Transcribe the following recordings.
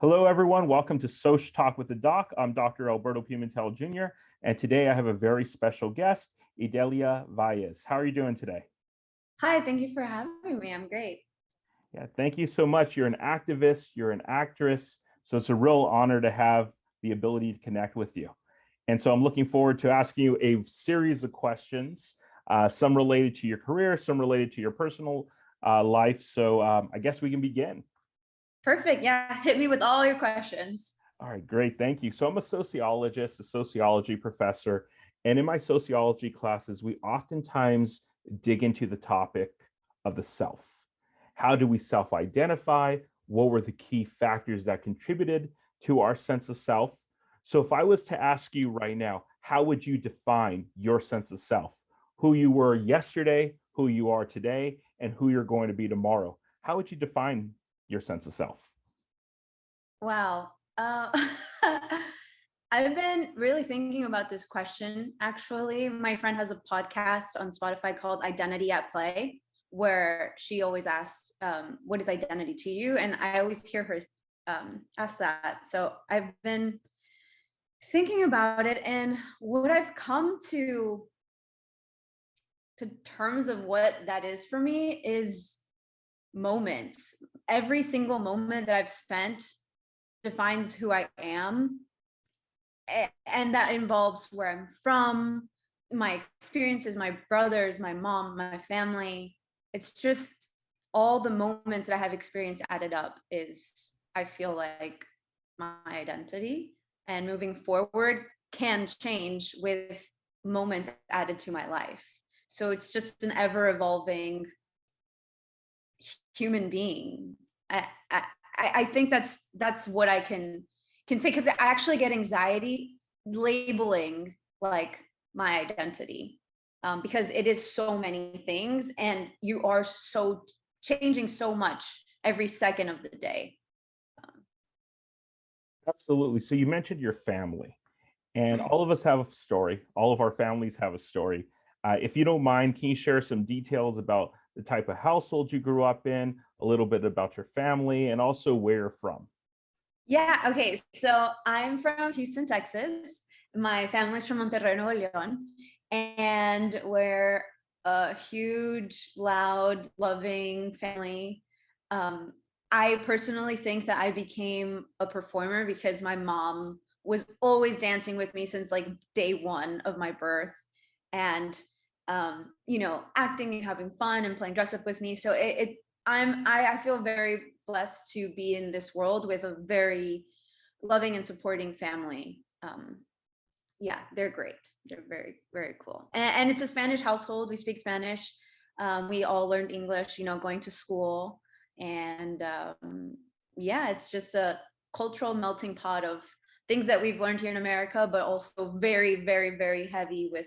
Hello, everyone. Welcome to Soch Talk with the Doc. I'm Dr. Alberto Pimentel Jr., and today I have a very special guest, Idalia Valles. How are you doing today? Hi, thank you for having me. I'm great. Yeah, thank you so much. You're an activist, you're an actress, so it's a real honor to have the ability to connect with you. And so I'm looking forward to asking you a series of questions, some related to your career, some related to your personal life. So I guess we can begin. Perfect. Yeah, hit me with all your questions. All right, great. Thank you. So I'm a sociologist, a sociology professor. And in my sociology classes, we oftentimes dig into the topic of the self. How do we self-identify? What were the key factors that contributed to our sense of self? So if I was to ask you right now, how would you define your sense of self? Who you were yesterday, who you are today, and who you're going to be tomorrow? How would you define your sense of self? Wow. I've been really thinking about this question. Actually, my friend has a podcast on Spotify called Identity at Play, where she always asks, what is identity to you? And I always hear her ask that. So I've been thinking about it, and what I've come to terms of what that is for me is moments. Every single moment that I've spent defines who I am. And that involves where I'm from, my experiences, my brothers, my mom, my family. It's just all the moments that I have experienced added up is, I feel like, my identity. And moving forward can change with moments added to my life. So it's just an ever evolving human being. I think that's what I can say, because I actually get anxiety labeling like my identity, because it is so many things, and you are so changing so much every second of the day. Absolutely. So you mentioned your family, and all of us have a story. All of our families have a story. If you don't mind, can you share some details about the type of household you grew up in, a little bit about your family, and also where you're from? Yeah, okay. So I'm from Houston, Texas. My family's from Monterrey, Nuevo León, and we're a huge, loud, loving family. Um, I personally think that I became a performer because my mom was always dancing with me since like day one of my birth, and acting and having fun and playing dress up with me. So I feel very blessed to be in this world with a very loving and supporting family. Yeah, they're great. They're very, very cool. And it's a Spanish household. We speak Spanish. We all learned English, going to school. And yeah, it's just a cultural melting pot of things that we've learned here in America, but also very, very, very heavy with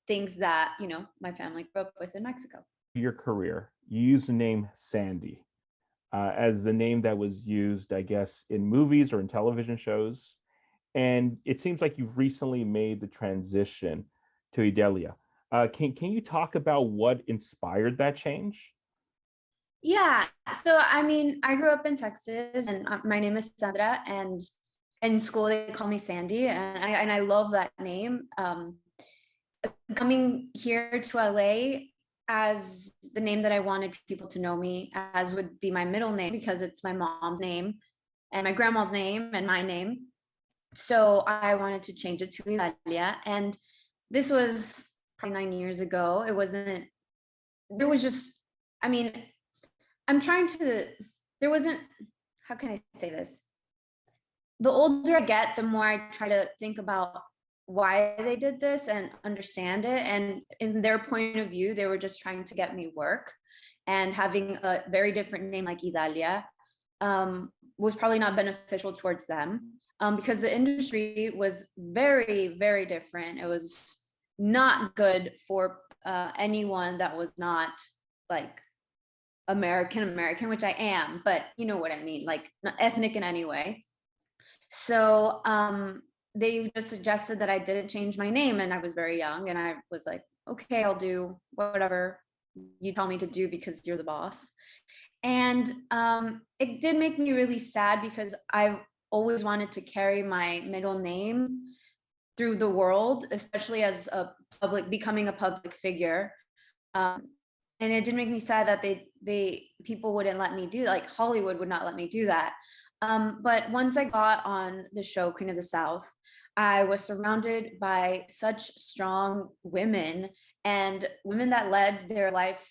things that, my family grew up with in Mexico. Your career, you used the name Sandy as the name that was used, I guess, in movies or in television shows. And it seems like you've recently made the transition to Idalia. Can you talk about what inspired that change? Yeah. So, I mean, I grew up in Texas, and my name is Sandra, and in school they call me Sandy, and I love that name. Coming here to LA as the name that I wanted people to know me as would be my middle name, because it's my mom's name and my grandma's name and my name. So I wanted to change it to Idalia, and this was probably 9 years ago. There was just, I mean, I'm trying to, there wasn't, how can I say this? The older I get, the more I try to think about why they did this and understand it. And in their point of view, they were just trying to get me work. And having a very different name like Idalia was probably not beneficial towards them, because the industry was very, very different. It was not good for anyone that was not like American, which I am, but you know what I mean, like not ethnic in any way. So they just suggested that I didn't change my name, and I was very young, and I was like, okay, I'll do whatever you tell me to do because you're the boss. And it did make me really sad because always wanted to carry my middle name through the world, especially as becoming a public figure. And it did make me sad that people wouldn't let me do that. Like Hollywood would not let me do that. But once I got on the show Queen of the South, I was surrounded by such strong women, and women that led their life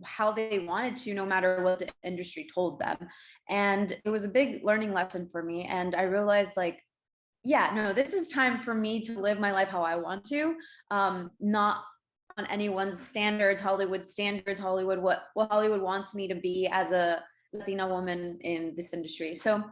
how they wanted to, no matter what the industry told them. And it was a big learning lesson for me. And I realized, like, yeah, no, this is time for me to live my life how I want to, not on anyone's standards, Hollywood, what Hollywood wants me to be as a Latina woman in this industry. So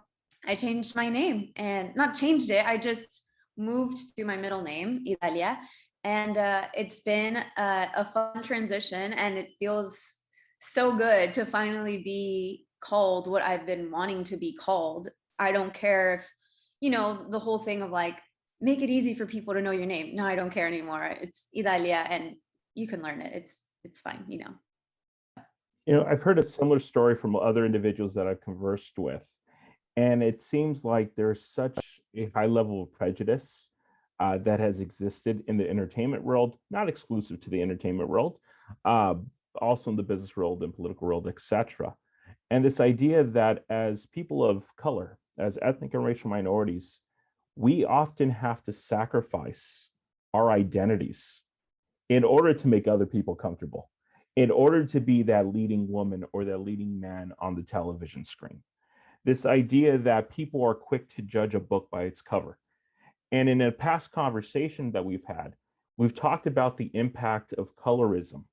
I changed my name, and not changed it, I just moved to my middle name, Idalia. And it's been a fun transition, and it feels so good to finally be called what I've been wanting to be called. I don't care if, the whole thing of like, make it easy for people to know your name. No, I don't care anymore. It's Idalia, and you can learn it. It's fine. I've heard a similar story from other individuals that I've conversed with, and it seems like there's such a high level of prejudice that has existed in the entertainment world, not exclusive to the entertainment world, uh, also in the business world and political world, etc. And this idea that as people of color, as ethnic and racial minorities, we often have to sacrifice our identities in order to make other people comfortable, in order to be that leading woman or that leading man on the television screen. This idea that people are quick to judge a book by its cover. And in a past conversation that we've talked about the impact of colorism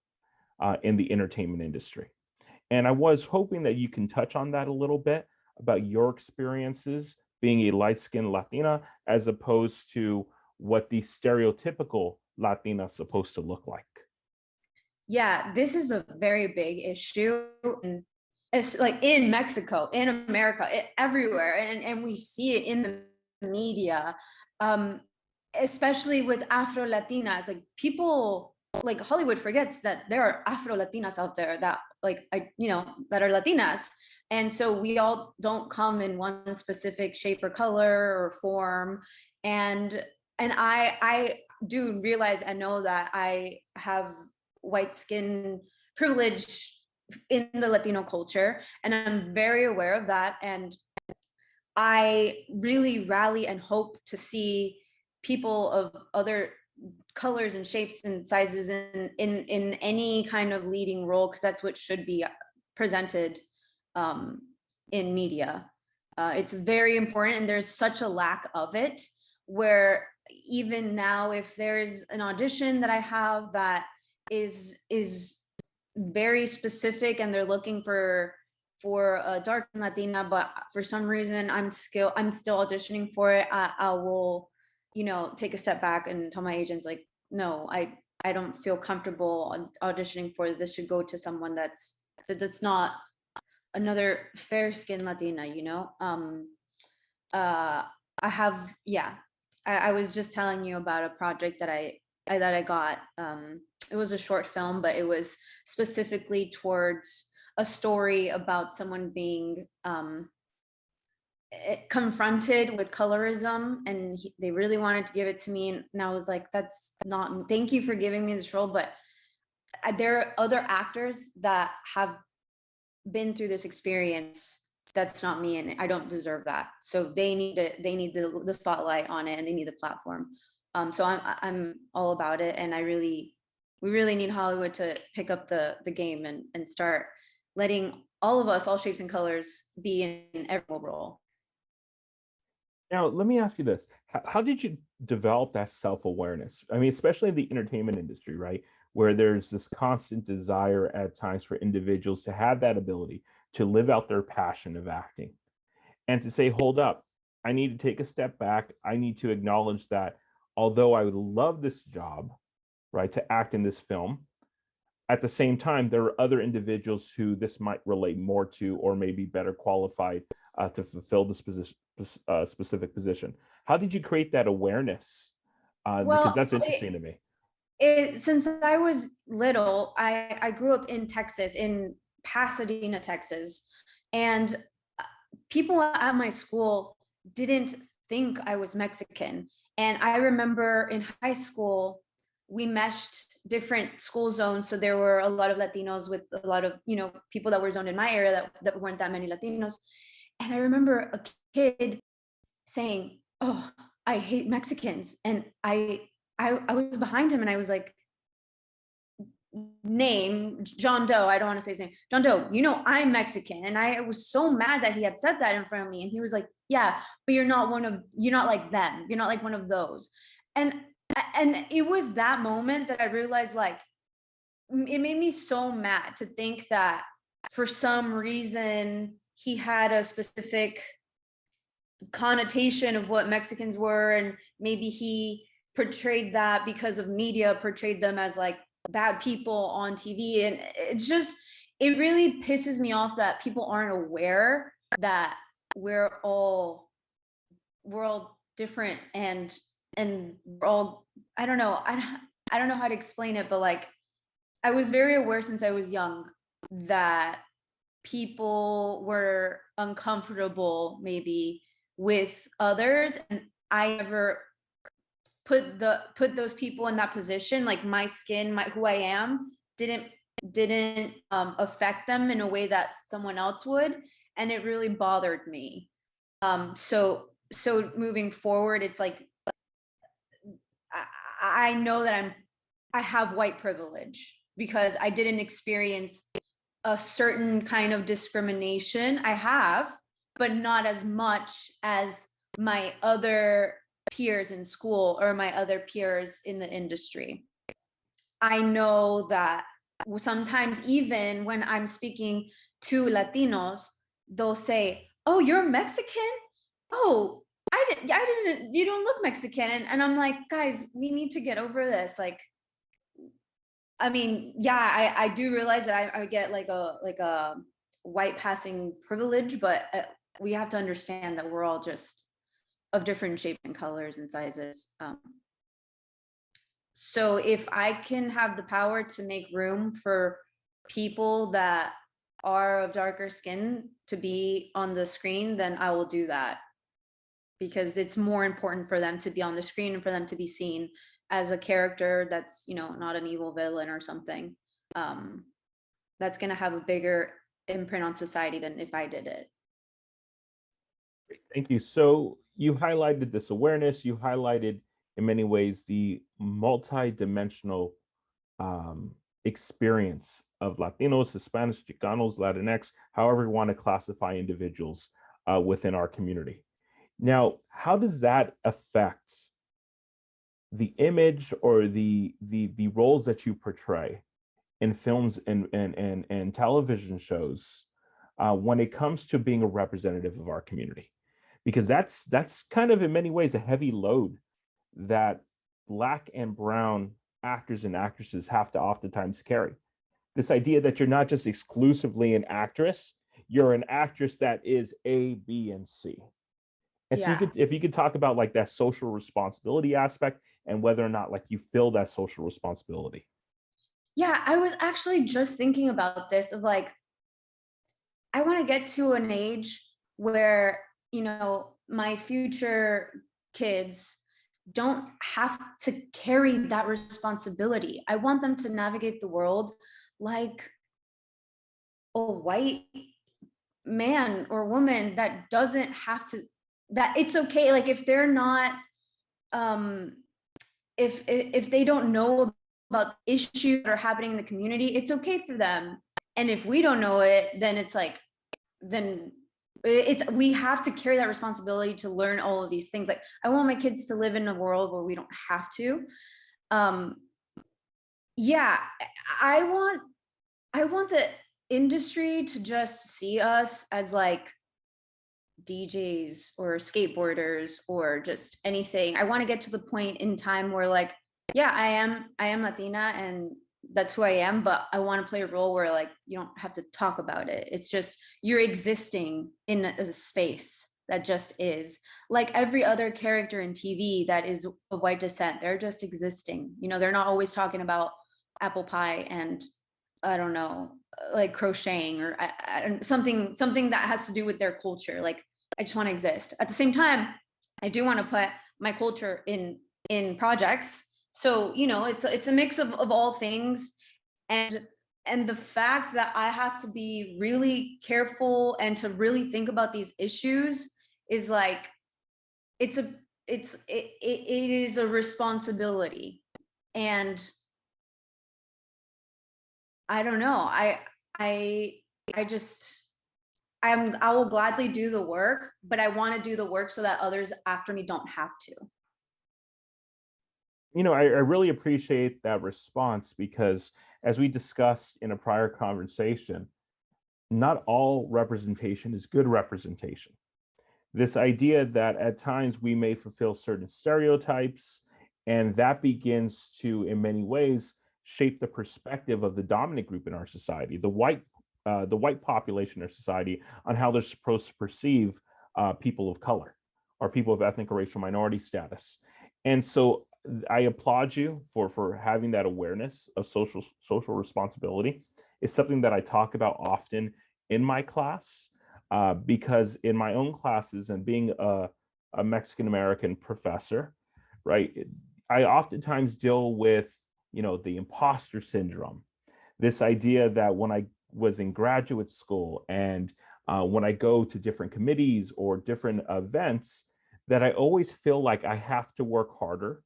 in the entertainment industry. And I was hoping that you can touch on that a little bit about your experiences being a light-skinned Latina as opposed to what the stereotypical Latina is supposed to look like. Yeah, this is a very big issue. And it's like in Mexico, in America, everywhere. And we see it in the media, especially with Afro Latinas. Like people, like Hollywood forgets that there are Afro Latinas out there that that are Latinas. And so we all don't come in one specific shape or color or form. And I do realize and know that I have white skin privilege in the Latino culture, and I'm very aware of that. And I really rally and hope to see people of other colors and shapes and sizes in any kind of leading role, because that's what should be presented in media. It's very important, and there's such a lack of it, where even now, if there's an audition that I have that is very specific and they're looking for a dark Latina, but for some reason I'm still auditioning for it, I will take a step back and tell my agents, like, no, I don't feel comfortable auditioning for this. Should go to someone that's not another fair skinned Latina. I have, yeah, I was just telling you about a project that I got. It was a short film, but it was specifically towards a story about someone being confronted with colorism, and they really wanted to give it to me, and I was like, that's not, thank you for giving me this role, but there are other actors that have been through this experience. That's not me, and I don't deserve that. So they need the spotlight on it, and they need the platform. So I'm all about it, and we really need Hollywood to pick up the game and start letting all of us, all shapes and colors, be in every role. Now, let me ask you this. How did you develop that self-awareness? I mean, especially in the entertainment industry, right? Where there's this constant desire at times for individuals to have that ability to live out their passion of acting and to say, hold up, I need to take a step back. I need to acknowledge that although I would love this job, right, to act in this film, at the same time, there are other individuals who this might relate more to or maybe better qualified to fulfill this specific position. How did you create that awareness? Because that's interesting to me. Since I was little, I grew up in Texas, in Pasadena, Texas, and people at my school didn't think I was Mexican. And I remember in high school, we meshed different school zones. So there were a lot of Latinos with a lot of, people that were zoned in my area that weren't that many Latinos. And I remember a kid saying, "Oh, I hate Mexicans." And I was behind him and I was like, name John Doe. I don't want to say his name. John Doe, I'm Mexican. And I was so mad that he had said that in front of me. And he was like, "Yeah, but you're not like them. You're not like one of those." And it was that moment that I realized, like, it made me so mad to think that for some reason he had a specific connotation of what Mexicans were, and maybe he portrayed that because of media portrayed them as like bad people on TV. And it really pisses me off that people aren't aware that we're all different, and we're all, I don't know, I don't know how to explain it, but like, I was very aware since I was young that people were uncomfortable maybe with others, and I never put those people in that position. Like, my skin, who I am, didn't affect them in a way that someone else would, and it really bothered me. So moving forward, it's like, I know that I have white privilege because I didn't experience a certain kind of discrimination. I have, but not as much as my other peers in school or my other peers in the industry. I know that sometimes, even when I'm speaking to Latinos, they'll say, "Oh, you're Mexican? Oh, I didn't, you don't look Mexican." And I'm like, guys, we need to get over this. Like, I mean, yeah, I do realize that I get like a white passing privilege, but we have to understand that we're all just of different shapes and colors and sizes. So if I can have the power to make room for people that are of darker skin to be on the screen, then I will do that, because it's more important for them to be on the screen and for them to be seen as a character that's, not an evil villain or something. That's going to have a bigger imprint on society than if I did it. Thank you. So you highlighted this awareness, you highlighted in many ways the multi-dimensional experience of Latinos, Hispanics, Chicanos, Latinx, however you want to classify individuals within our community. Now, how does that affect the image or the roles that you portray in films and television shows when it comes to being a representative of our community? Because that's kind of in many ways a heavy load that Black and brown actors and actresses have to oftentimes carry. This idea that you're not just exclusively an actress, you're an actress that is A, B, and C. And so Yeah. if you could talk about like that social responsibility aspect and whether or not like you feel that social responsibility. Yeah, I was actually just thinking about this, of like, I want to get to an age where, my future kids don't have to carry that responsibility. I want them to navigate the world like a white man or woman that doesn't have to, that it's okay. Like, if they're not, if they don't know about issues that are happening in the community, it's okay for them. And if we don't know it, then it's like, then we have to carry that responsibility to learn all of these things. Like, I want my kids to live in a world where we don't have to. Yeah, I want the industry to just see us as like DJs or skateboarders or just anything. I want to get to the point in time where, like, yeah, I am Latina and that's who I am, but I want to play a role where, like, you don't have to talk about it. It's just you're existing in a space that just is. Like every other character in TV that is of white descent, they're just existing. They're not always talking about apple pie and, I don't know, like crocheting or something that has to do with their culture. Like, just want to exist. At the same time, I do want to put my culture in projects. So, you know, it's a mix of all things. And the fact that I have to be really careful and to really think about these issues is like, it is a responsibility. And I don't know. I just I will gladly do the work, but I want to do the work so that others after me don't have to. You know, I really appreciate that response because, as we discussed in a prior conversation, not all representation is good representation. This idea that at times we may fulfill certain stereotypes, and that begins to, in many ways, shape the perspective of the dominant group in our society, the white population in our society, on how they're supposed to perceive people of color or people of ethnic or racial minority status. And so I applaud you for having that awareness of social responsibility. It's something that I talk about often in my class, because in my own classes and being a Mexican American professor, right, I oftentimes deal with, you know, the imposter syndrome. This idea that when I was in graduate school and when I go to different committees or different events, that I always feel like I have to work harder.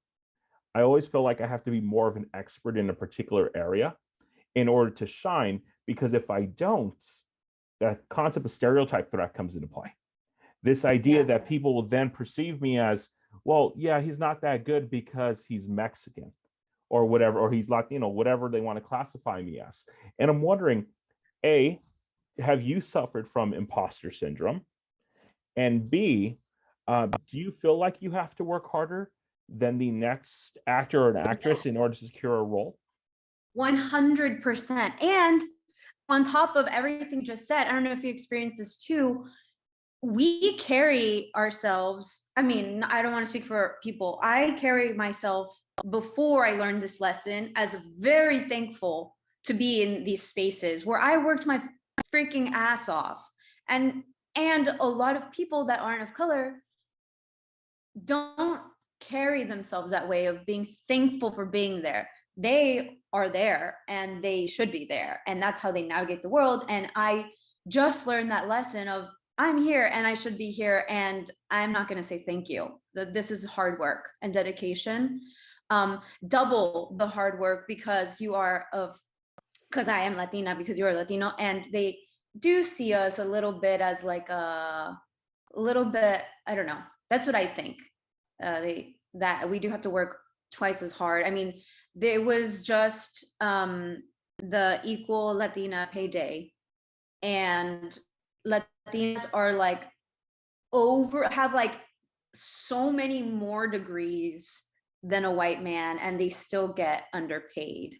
I always feel like I have to be more of an expert in a particular area in order to shine, because if I don't, that concept of stereotype threat comes into play. This idea that people will then perceive me as, well, yeah, he's not that good because he's Mexican or whatever, or he's Latino, whatever they want to classify me as. And I'm wondering, A, have you suffered from imposter syndrome? And B, do you feel like you have to work harder than the next actor or an actress in order to secure a role? 100%. And on top of everything you just said, I don't know if you experience this too. We carry ourselves. I mean, I don't want to speak for people. I carry myself, before I learned this lesson, as very thankful to be in these spaces where I worked my freaking ass off. And a lot of people that aren't of color don't carry themselves that way of being thankful for being there. They are there and they should be there. And that's how they navigate the world. And I just learned that lesson of, I'm here and I should be here. And I'm not going to say thank you. This is hard work and dedication. Double the hard work because I am Latina, because you are Latino. And they do see us a little bit as like a little bit, I don't know. That's what I think. That we do have to work twice as hard. I mean, there was just the Equal Latina Pay Day, and Latinas are like have like so many more degrees than a white man, and they still get underpaid.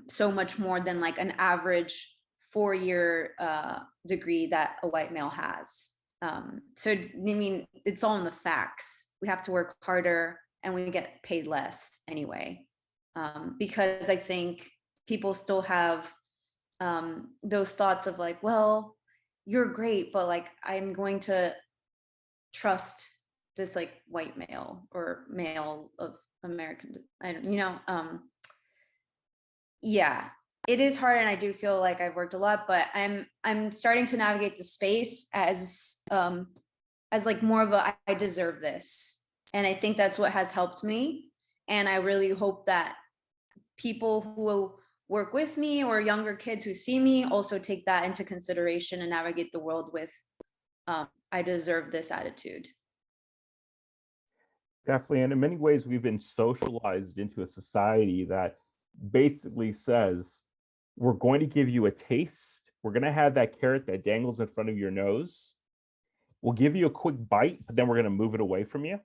So much more than like an average 4-year degree that a white male has. So I mean, it's all in the facts. We have to work harder and we get paid less anyway. Because I think people still have those thoughts of like, well, you're great, but like, I'm going to trust this like white male or male of American, I don't, you know, yeah, it is hard. And I do feel like I've worked a lot, but I'm starting to navigate the space as like more of a, I deserve this. And I think that's what has helped me. And I really hope that people who work with me or younger kids who see me also take that into consideration and navigate the world with I deserve this attitude. Definitely. And in many ways, we've been socialized into a society that basically says, we're going to give you a taste. We're going to have that carrot that dangles in front of your nose. We'll give you a quick bite, but then we're going to move it away from you.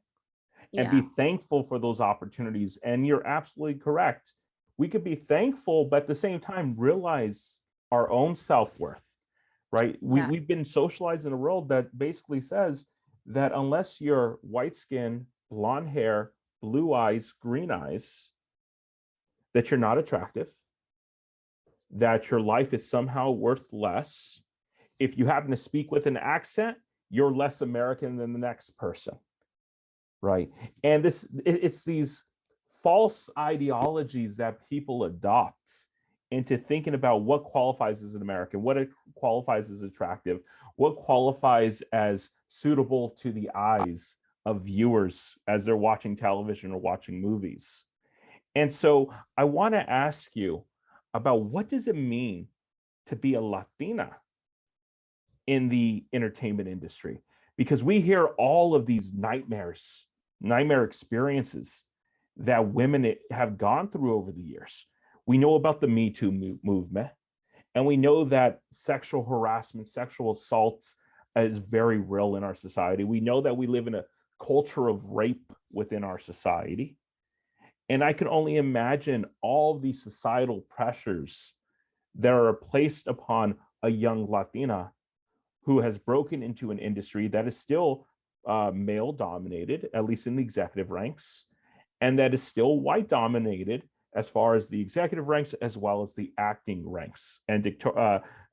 And be thankful for those opportunities. And you're absolutely correct. We could be thankful, but at the same time, realize our own self-worth, right? We've been socialized in a world that basically says that unless you're white skin, blonde hair, blue eyes, green eyes, that you're not attractive, that your life is somehow worth less. If you happen to speak with an accent, you're less American than the next person, right? And it's these false ideologies that people adopt into thinking about what qualifies as an American, what it qualifies as attractive, what qualifies as suitable to the eyes of viewers as they're watching television or watching movies. And so I want to ask you about, what does it mean to be a Latina in the entertainment industry? Because we hear all of these nightmare experiences that women have gone through over the years. We know about the Me Too movement, and we know that sexual harassment, sexual assault is very real in our society. We know that we live in a culture of rape within our society. And I can only imagine all these societal pressures that are placed upon a young Latina who has broken into an industry that is still male dominated, at least in the executive ranks, and that is still white dominated as far as the executive ranks, as well as the acting ranks, and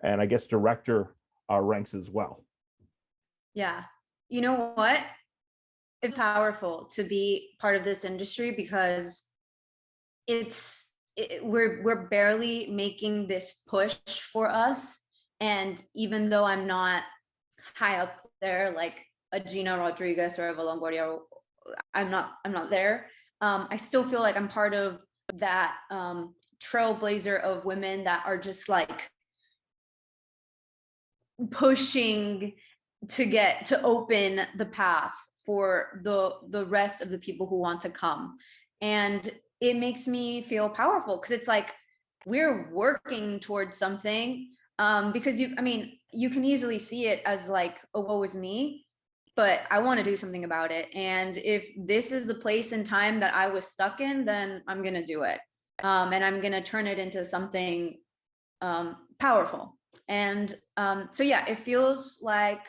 I guess director ranks as well. Yeah. You know what? It's powerful to be part of this industry because we're barely making this push for us. And even though I'm not high up there like a Gina Rodriguez or Eva Longoria, I'm not there. I still feel like I'm part of that trailblazer of women that are just like pushing to open the path for the rest of the people who want to come. And it makes me feel powerful because it's like we're working towards something. Because you can easily see it as like, oh, woe is me, but I want to do something about it. And if this is the place and time that I was stuck in, then I'm going to do it. And I'm going to turn it into something powerful. And so yeah, it feels like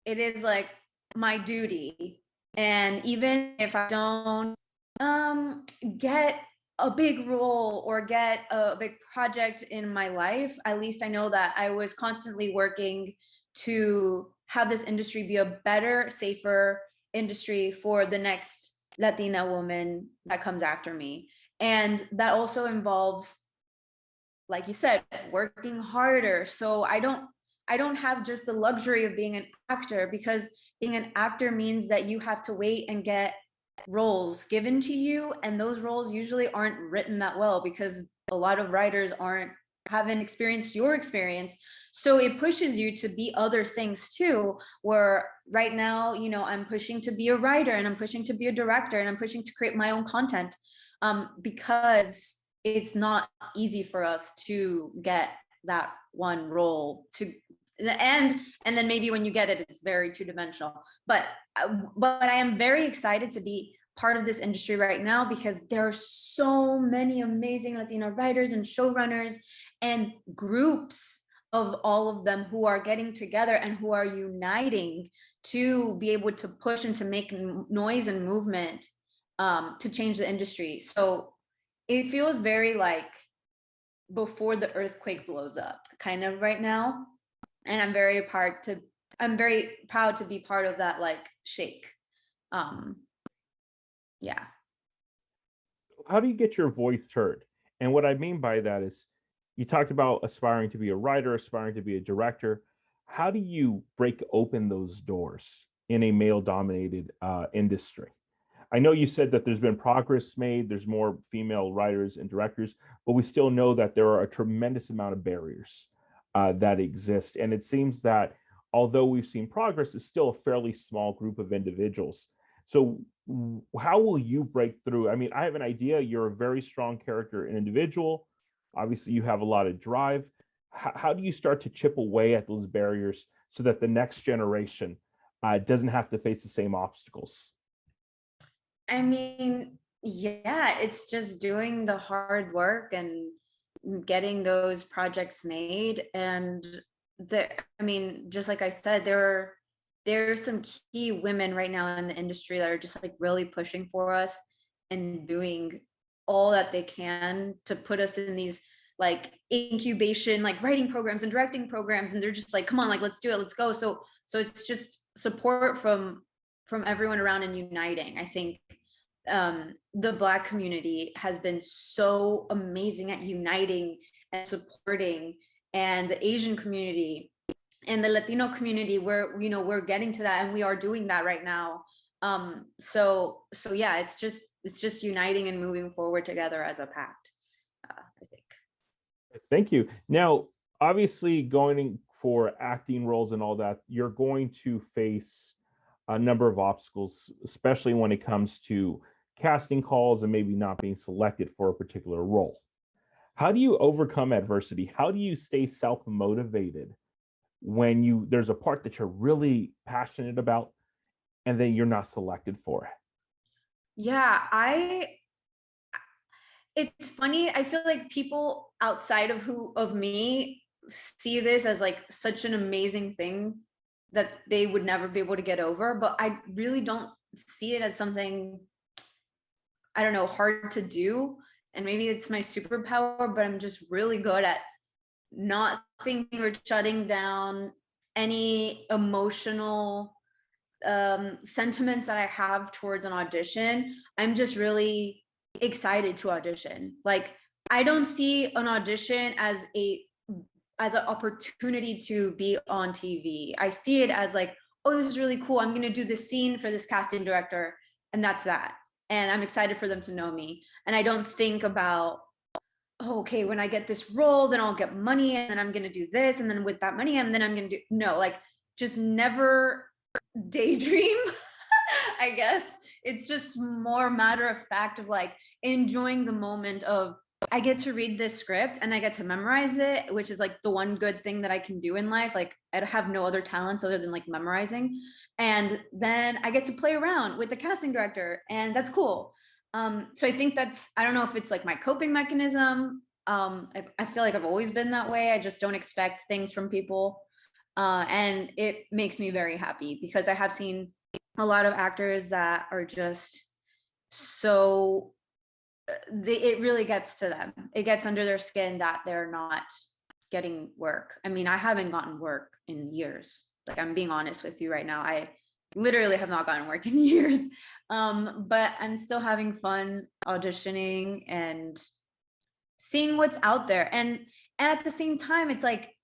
it is like my duty. And even if I don't get a big role or get a big project in my life, at least I know that I was constantly working to have this industry be a better, safer industry for the next Latina woman that comes after me. And that also involves, like you said, working harder. So I don't have just the luxury of being an actor, because being an actor means that you have to wait and get roles given to you, and those roles usually aren't written that well because a lot of writers haven't experienced your experience. So it pushes you to be other things too, where right now, I'm pushing to be a writer, and I'm pushing to be a director, and I'm pushing to create my own content, because it's not easy for us to get that one role to and then maybe when you get it, it's very two-dimensional. But I am very excited to be part of this industry right now because there are so many amazing Latina writers and showrunners and groups of all of them who are getting together and who are uniting to be able to push and to make noise and movement to change the industry. So it feels very like before the earthquake blows up kind of right now. And I'm very proud to be part of that like shake. Yeah. How do you get your voice heard? And what I mean by that is, you talked about aspiring to be a writer, aspiring to be a director. How do you break open those doors in a male dominated industry? I know you said that there's been progress made, there's more female writers and directors, but we still know that there are a tremendous amount of barriers that exist. And it seems that although we've seen progress, it's still a fairly small group of individuals. So how will you break through? I mean, I have an idea. You're a very strong character and individual. Obviously, you have a lot of drive. How do you start to chip away at those barriers so that the next generation doesn't have to face the same obstacles? I mean, yeah, it's just doing the hard work and getting those projects made. And just like I said, there are some key women right now in the industry that are just like really pushing for us and doing all that they can to put us in these like incubation, like writing programs and directing programs. And they're just like, come on, like, let's do it, let's go. So So it's just support from everyone around and uniting. I think the Black community has been so amazing at uniting and supporting, and the Asian community and the Latino community, we're getting to that, and we are doing that right now. So yeah, it's just uniting and moving forward together as a pact, I think. Thank you. Now, obviously, going for acting roles and all that, you're going to face a number of obstacles, especially when it comes to casting calls and maybe not being selected for a particular role. How do you overcome adversity? How do you stay self-motivated when there's a part that you're really passionate about and then you're not selected for it? Yeah, it's funny. I feel like people outside of me see this as like such an amazing thing that they would never be able to get over, but I really don't see it as something, I don't know, hard to do. And maybe it's my superpower, but I'm just really good at not thinking or shutting down any emotional sentiments that I have towards an audition. I'm just really excited to audition. Like, I don't see an audition as an opportunity to be on TV. I see it as like, oh, this is really cool. I'm going to do this scene for this casting director, and that's that. And I'm excited for them to know me. And I don't think about, oh, okay, when I get this role, then I'll get money, and then I'm going to do this, and then with that money, and then I'm going to do no, like, just never daydream. I guess it's just more matter of fact of like enjoying the moment of, I get to read this script and I get to memorize it, which is like the one good thing that I can do in life. Like, I have no other talents other than like memorizing. And then I get to play around with the casting director, and that's cool. So I think I don't know if it's like my coping mechanism. I feel like I've always been that way. I just don't expect things from people. And it makes me very happy because I have seen a lot of actors that are just so it really gets to them. It gets under their skin that they're not getting work. I mean, I haven't gotten work in years. Like, I'm being honest with you right now. I literally have not gotten work in years. But I'm still having fun auditioning and seeing what's out there. And at the same time, it's like,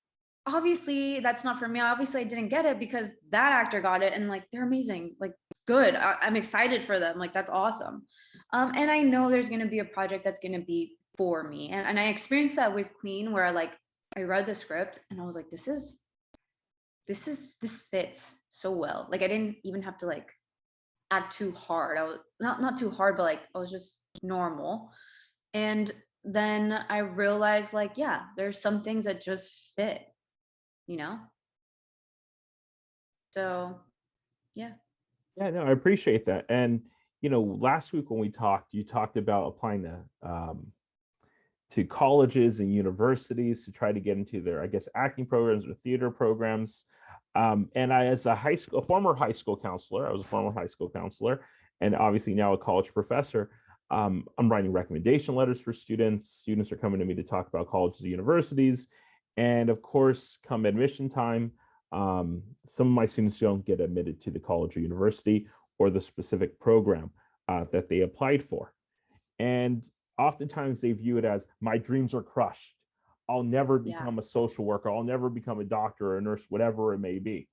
obviously that's not for me. Obviously I didn't get it because that actor got it, and like, they're amazing. Like, good. I'm excited for them. Like, that's awesome. And I know there's going to be a project that's going to be for me. And I experienced that with Queen, where I read the script and I was like, this fits so well. Like, I didn't even have to like act too hard. I was not too hard, but like, I was just normal. And then I realized, like, yeah, there's some things that just fit, you know? So, yeah. Yeah, no, I appreciate that. And last week when we talked, you talked about applying to colleges and universities to try to get into their, I guess, acting programs or theater programs. And I, as a former high school counselor, I was a former high school counselor, and obviously now a college professor. I'm writing recommendation letters for students. Students are coming to me to talk about colleges and universities. And of course, come admission time, some of my students don't get admitted to the college or university or the specific program that they applied for. And oftentimes they view it as, my dreams are crushed. I'll never Yeah. become a social worker. I'll never become a doctor or a nurse, whatever it may be.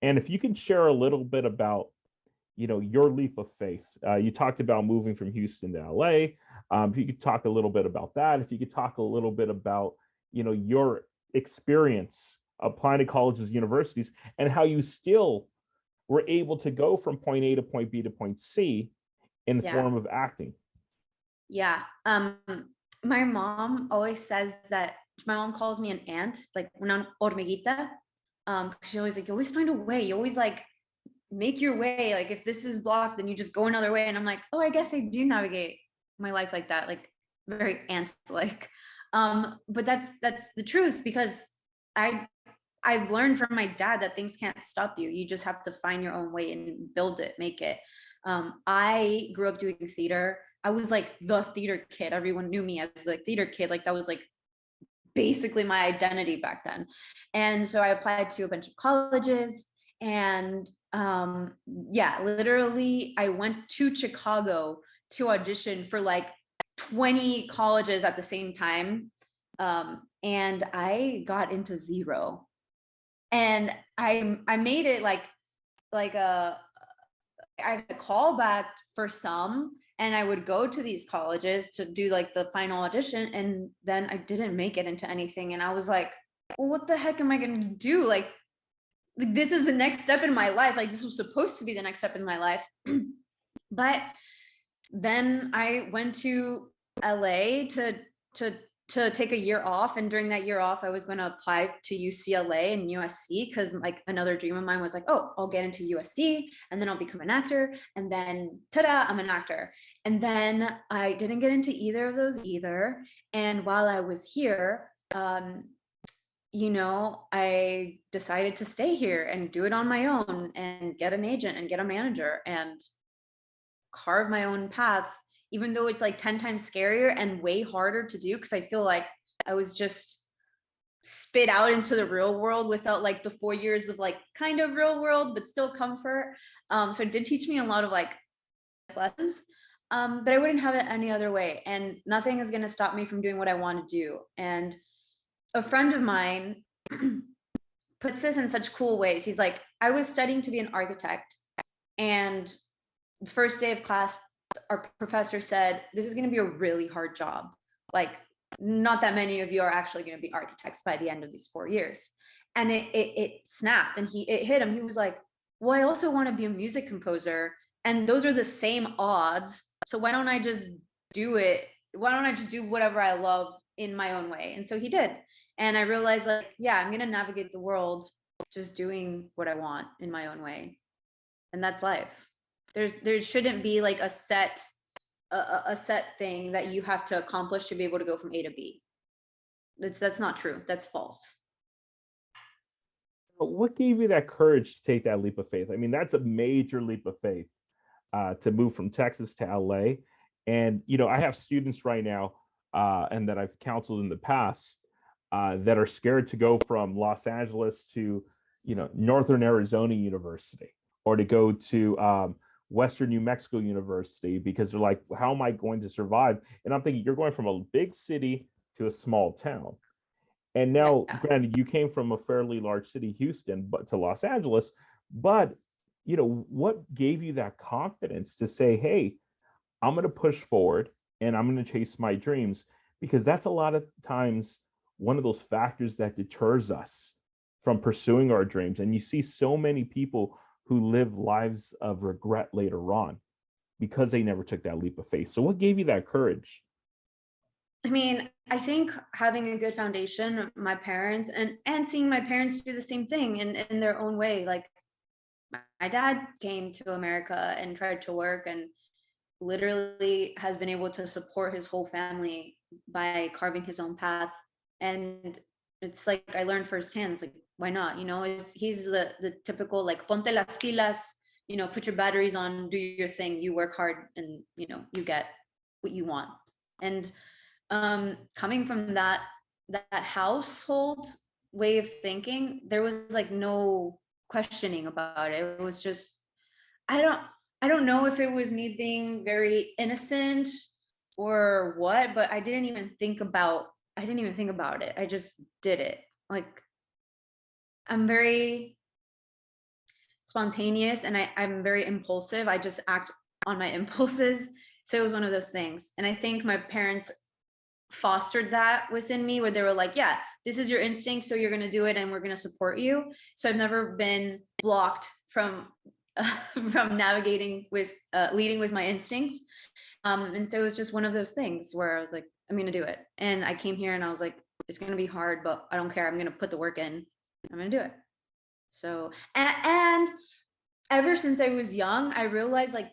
And if you can share a little bit about, your leap of faith. You talked about moving from Houston to LA. If you could talk a little bit about that. If you could talk a little bit about, your experience applying to colleges, universities, and how you still were able to go from point A to point B to point C in the form of acting. Yeah. My mom always says that, my mom calls me an ant, like una hormiguita. She always like, you always find a way. You always like make your way. Like, if this is blocked, then you just go another way. And I'm like, oh, I guess I do navigate my life like that, like very ant-like. But that's the truth, because I've learned from my dad that things can't stop you. You just have to find your own way and build it, make it. I grew up doing theater. I was like the theater kid. Everyone knew me as the theater kid. Like, that was like basically my identity back then. And so I applied to a bunch of colleges, And yeah, literally I went to Chicago to audition for like 20 colleges at the same time. And I got into zero. And I made it like I got a call back for some, and I would go to these colleges to do like the final audition, and then I didn't make it into anything. And I was like, well, what the heck am I gonna do? Like this is the next step in my life. Like this was supposed to be the next step in my life. But then I went to LA to take a year off, and during that year off I was going to apply to UCLA and USC, because like another dream of mine was like, oh, I'll get into USC and then I'll become an actor, and then ta-da, I'm an actor. And then I didn't get into either of those either. And while I was here, I decided to stay here and do it on my own and get an agent and get a manager and carve my own path, even though it's like 10 times scarier and way harder to do, because I feel like I was just spit out into the real world without like the 4 years of like kind of real world, but still comfort. So it did teach me a lot of like lessons, but I wouldn't have it any other way. And nothing is going to stop me from doing what I want to do. And a friend of mine puts this in such cool ways. He's like, I was studying to be an architect, and the first day of class, our professor said, this is going to be a really hard job. Like, not that many of you are actually going to be architects by the end of these 4 years. And it snapped, and it hit him. He was like, well, I also want to be a music composer, and those are the same odds. So why don't I just do it? Why don't I just do whatever I love in my own way? And so he did. And I realized, like, yeah, I'm going to navigate the world just doing what I want in my own way. And that's life. There shouldn't be like a set thing that you have to accomplish to be able to go from A to B. That's not true. That's false. What gave you that courage to take that leap of faith? I mean, that's a major leap of faith, to move from Texas to LA. And I have students right now, and that I've counseled in the past, that are scared to go from Los Angeles to Northern Arizona University, or to go to Western New Mexico University, because they're like, how am I going to survive? And I'm thinking, you're going from a big city to a small town. And now, Yeah. granted, you came from a fairly large city, Houston, but to Los Angeles. But what gave you that confidence to say, hey, I'm going to push forward and I'm going to chase my dreams? Because that's a lot of times one of those factors that deters us from pursuing our dreams. And you see so many people who live lives of regret later on because they never took that leap of faith. So what gave you that courage? I mean, I think having a good foundation, my parents, and seeing my parents do the same thing in their own way. Like my dad came to America and tried to work, and literally has been able to support his whole family by carving his own path. And it's like I learned firsthand. It's like, why not? He's the typical like ponte las pilas. Put your batteries on, do your thing, you work hard, and you get what you want. And coming from that household way of thinking, there was like no questioning about it. It was just, I don't know if it was me being very innocent or what, but I didn't even think about it. I just did it. Like, I'm very spontaneous, and I'm very impulsive. I just act on my impulses. So it was one of those things. And I think my parents fostered that within me, where they were like, yeah, this is your instinct, so you're going to do it and we're going to support you. So I've never been blocked from from navigating with leading with my instincts. And so it was just one of those things where I was like, I'm going to do it. And I came here and I was like, it's going to be hard, but I don't care. I'm going to put the work in. I'm going to do it. So, and ever since I was young, I realized like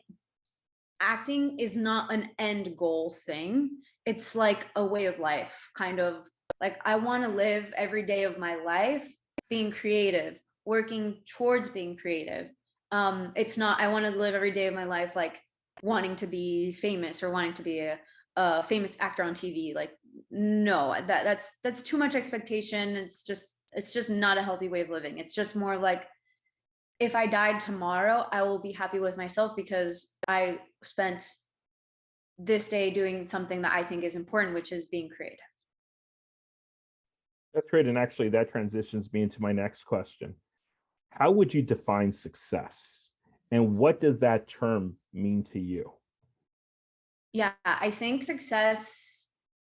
acting is not an end goal thing. It's like a way of life, kind of like I want to live every day of my life being creative, working towards being creative. It's not, I want to live every day of my life like wanting to be famous or wanting to be a famous actor on TV. Like, no, that's too much expectation. It's just not a healthy way of living. It's just more like if I died tomorrow, I will be happy with myself because I spent this day doing something that I think is important, which is being creative. That's great. And actually, that transitions me into my next question. How would you define success? And what does that term mean to you? Yeah, I think success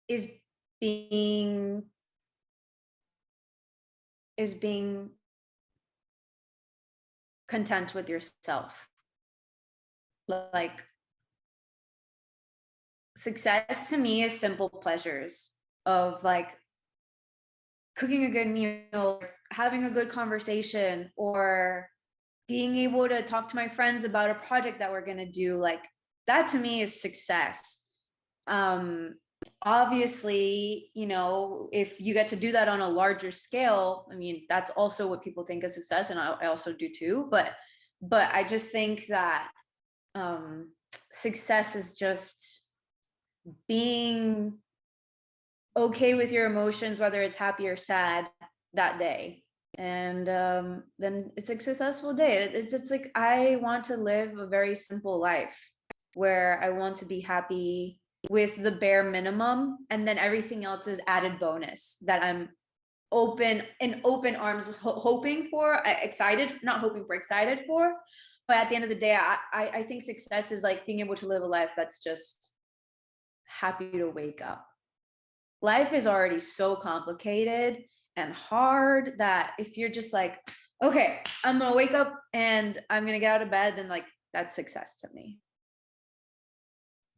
is being being content with yourself. Like, success to me is simple pleasures of like cooking a good meal, having a good conversation, or being able to talk to my friends about a project that we're going to do. Like, that to me is success. um Obviously, if you get to do that on a larger scale, I mean, that's also what people think of success, and I also do too. But I just think that um success is just being okay with your emotions, whether it's happy or sad, that day. And then it's a successful day. It's like, I want to live a very simple life where I want to be happy with the bare minimum, and then everything else is added bonus that I'm open arms hoping for, excited, not hoping for, excited for. But at the end of the day, I think success is like being able to live a life that's just happy to wake up. Life is already so complicated and hard that if you're just like, okay, I'm gonna wake up and I'm gonna get out of bed, then like, that's success to me.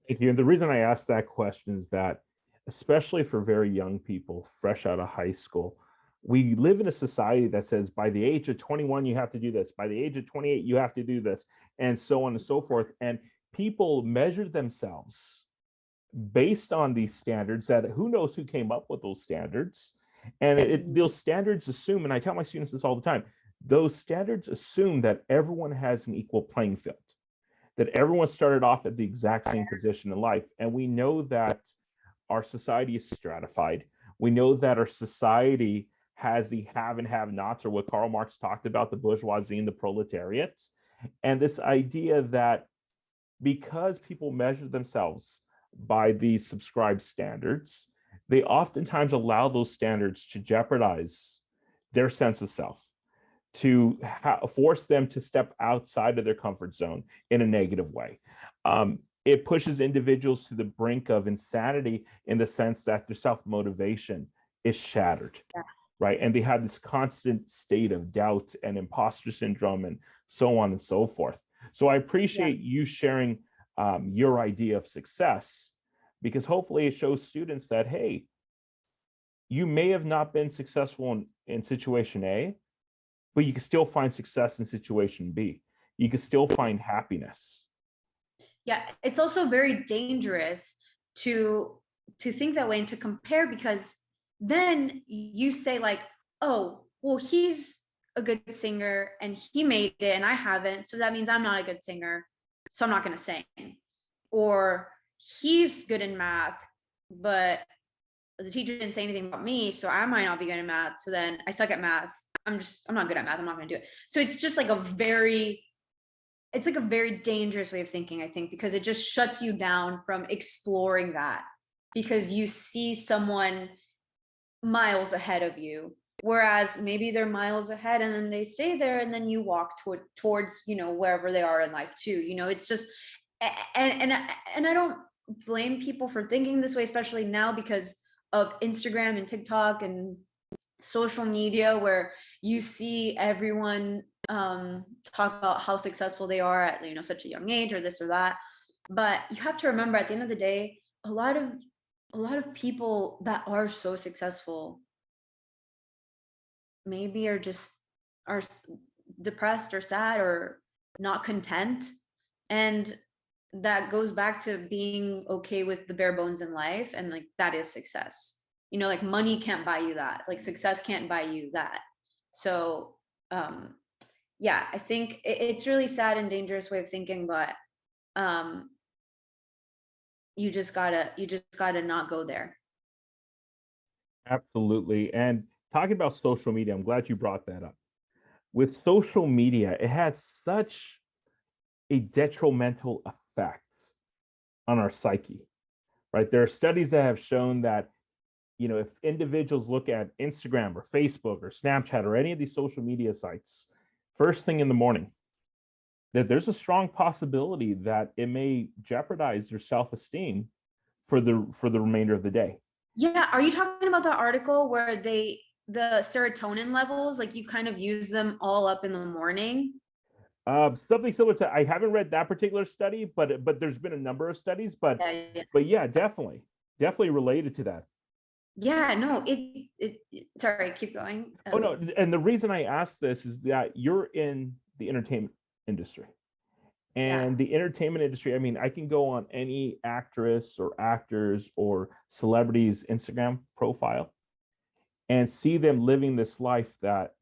Thank you. And the reason I asked that question is that, especially for very young people fresh out of high school, we live in a society that says by the age of 21, you have to do this. By the age of 28, you have to do this, and so on and so forth. And people measure themselves based on these standards that who knows who came up with those standards. And those standards assume, and I tell my students this all the time, those standards assume that everyone has an equal playing field, that everyone started off at the exact same position in life. And we know that our society is stratified. We know that our society has the have and have nots, or what Karl Marx talked about, the bourgeoisie and the proletariat. And this idea that because people measure themselves by these subscribed standards, they oftentimes allow those standards to jeopardize their sense of self, to force them to step outside of their comfort zone in a negative way. It pushes individuals to the brink of insanity in the sense that their self-motivation is shattered, Yeah. right? And they have this constant state of doubt and imposter syndrome and so on and so forth. So I appreciate you sharing your idea of success, because hopefully it shows students that, hey, you may have not been successful in situation A, but you can still find success in situation B. You can still find happiness. Yeah, it's also very dangerous to think that way and to compare, because then you say like, oh, well, he's a good singer and he made it and I haven't, so that means I'm not a good singer, so I'm not going to sing. Or he's good in math, but the teacher didn't say anything about me, so I might not be good in math, so then I suck at math. I'm not good at math, I'm not going to do it. So it's just like it's like a very dangerous way of thinking, I think, because it just shuts you down from exploring that, because you see someone miles ahead of you, whereas maybe they're miles ahead and then they stay there, and then you walk towards wherever they are in life too. It's just, and I don't blame people for thinking this way, especially now because of Instagram and TikTok and social media, where you see everyone talk about how successful they are at such a young age, or this or that. But you have to remember, at the end of the day, a lot of people that are so successful maybe are depressed or sad or not content. And that goes back to being okay with the bare bones in life, and like, that is success. Like, money can't buy you that, like success can't buy you that. So yeah, I think it's really sad and dangerous way of thinking, but um you just gotta not go there. Absolutely. And talking about social media, I'm glad you brought that up. with social media, it had such a detrimental effect on our psyche, right? There are studies that have shown that, if individuals look at Instagram or Facebook or Snapchat or any of these social media sites first thing in the morning, that there's a strong possibility that it may jeopardize their self-esteem for the remainder of the day. Yeah, are you talking about the article where the serotonin levels, like you kind of use them all up in the morning? Something similar to, I haven't read that particular study, but there's been a number of studies, but Yeah, yeah. but yeah, definitely related to that. Yeah, no, sorry, keep going. Oh no, and the reason I asked this is that you're in the entertainment industry. Yeah. And the entertainment industry, I mean, I can go on any actress or actors or celebrities' Instagram profile and see them living this life that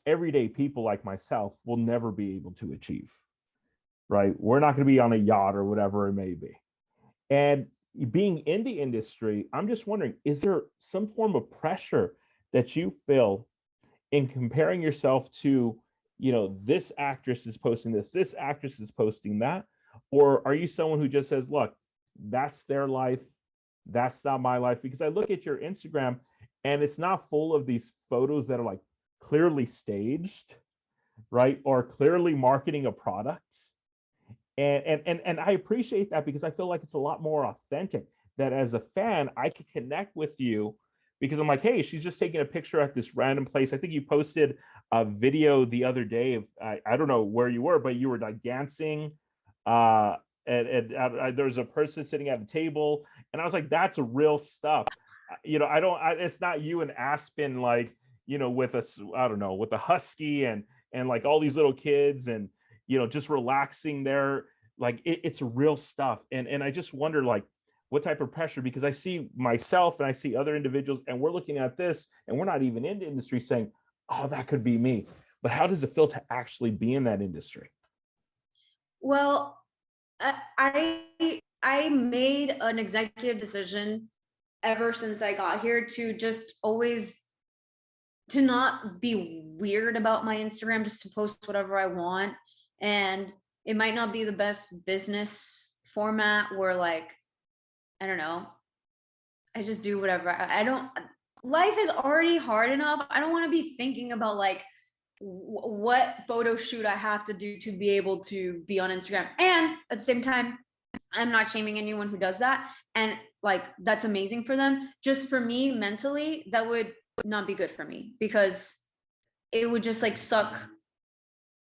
everyday people like myself will never be able to achieve, right? We're not going to be on a yacht or whatever it may be. And being in the industry, I'm just wondering, is there some form of pressure that you feel in comparing yourself to, this actress is posting this actress is posting that? Or are you someone who just says, look, that's their life, that's not my life? Because I look at your Instagram and it's not full of these photos that are like clearly staged, right? Or clearly marketing a product. And I appreciate that because I feel like it's a lot more authentic. That as a fan, I could connect with you because I'm like, hey, she's just taking a picture at this random place. I think you posted a video the other day of I don't know where you were, but you were like dancing, and there was a person sitting at a table, and I was like, that's real stuff. I don't. It's not you in Aspen, like with a I don't know, with a husky and like all these little kids and just relaxing there. Like it's real stuff, and I just wonder like what type of pressure, because I see myself and I see other individuals and we're looking at this and we're not even in the industry saying, oh, that could be me. But how does it feel to actually be in that industry? Well, I made an executive decision ever since I got here to just always to not be weird about my Instagram, just to post whatever I want. And it might not be the best business format where like, I don't know, I just do whatever. I don't, life is already hard enough. I don't want to be thinking about like what photo shoot I have to do to be able to be on Instagram. And at the same time, I'm not shaming anyone who does that. And like, that's amazing for them. Just for me mentally, that would not be good for me because it would just like suck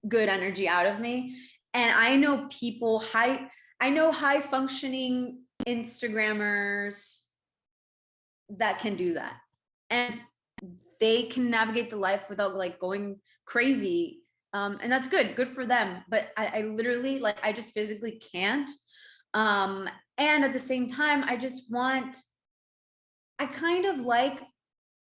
good energy out of me. And I know I know high functioning Instagrammers that can do that. And they can navigate the life without like going crazy. And that's good for them. But I literally like, I just physically can't. And at the same time, I kind of like